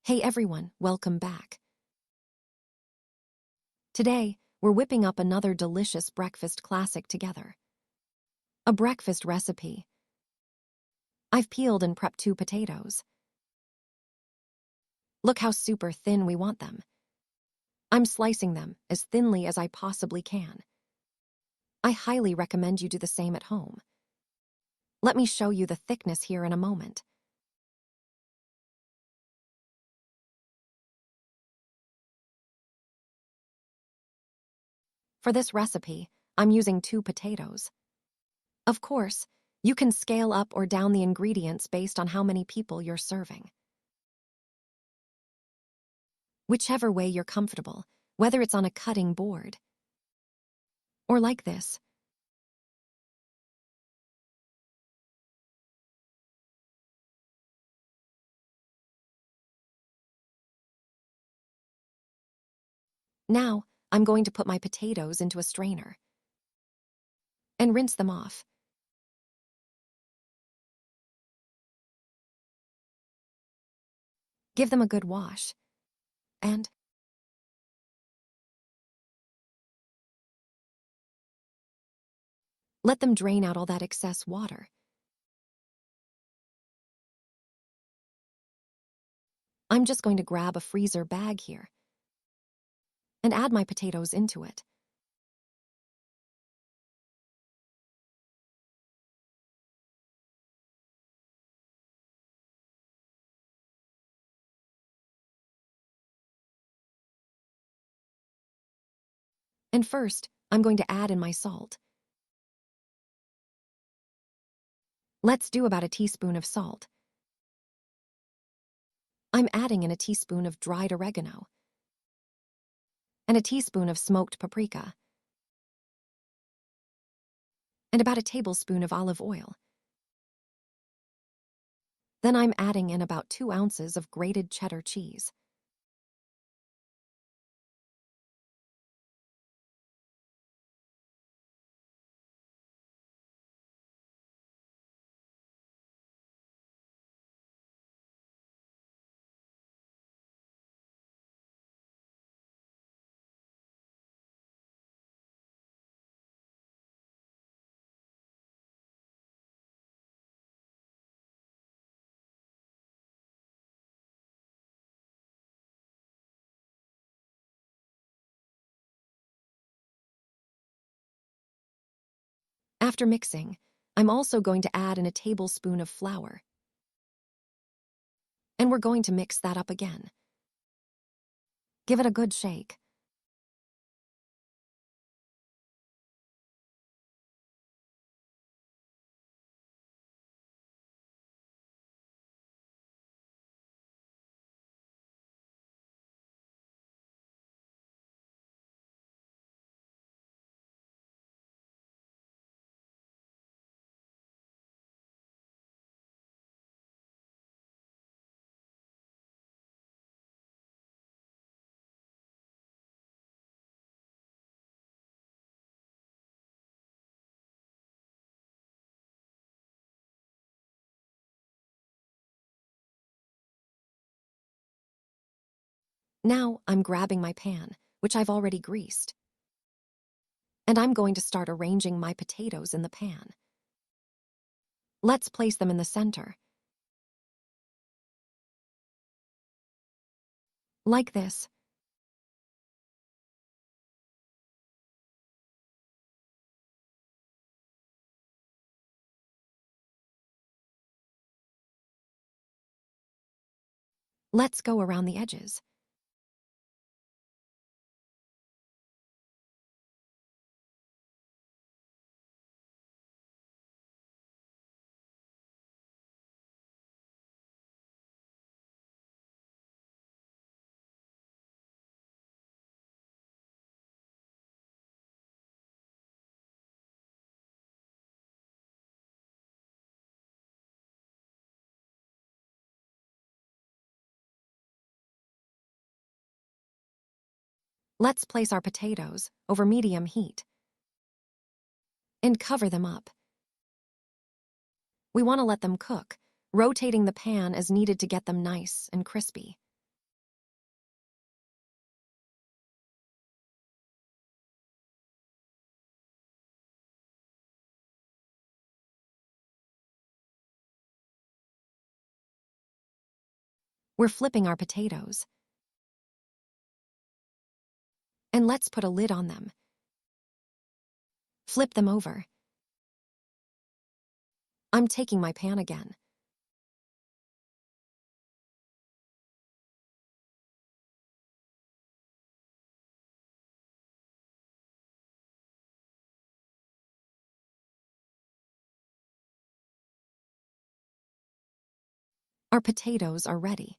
Hey everyone, welcome back. Today, we're whipping up another delicious breakfast classic together. A breakfast recipe. I've peeled and prepped 2 potatoes. Look how super thin we want them. I'm slicing them as thinly as I possibly can. I highly recommend you do the same at home. Let me show you the thickness here in a moment. For this recipe, I'm using 2 potatoes. Of course, you can scale up or down the ingredients based on how many people you're serving. Whichever way you're comfortable, whether it's on a cutting board or like this. Now, I'm going to put my potatoes into a strainer and rinse them off. Give them a good wash and let them drain out all that excess water. I'm just going to grab a freezer bag here and add my potatoes into it. And first, I'm going to add in my salt. Let's do about a teaspoon of salt. I'm adding in a teaspoon of dried oregano and a teaspoon of smoked paprika and about a tablespoon of olive oil. Then I'm adding in about 2 ounces of grated cheddar cheese. After mixing, I'm also going to add in a tablespoon of flour. And we're going to mix that up again. Give it a good shake. Now I'm grabbing my pan, which I've already greased. And I'm going to start arranging my potatoes in the pan. Let's place them in the center. Like this. Let's go around the edges. Let's place our potatoes over medium heat and cover them up. We want to let them cook, rotating the pan as needed to get them nice and crispy. We're flipping our potatoes. And let's put a lid on them. Flip them over. I'm taking my pan again. Our potatoes are ready.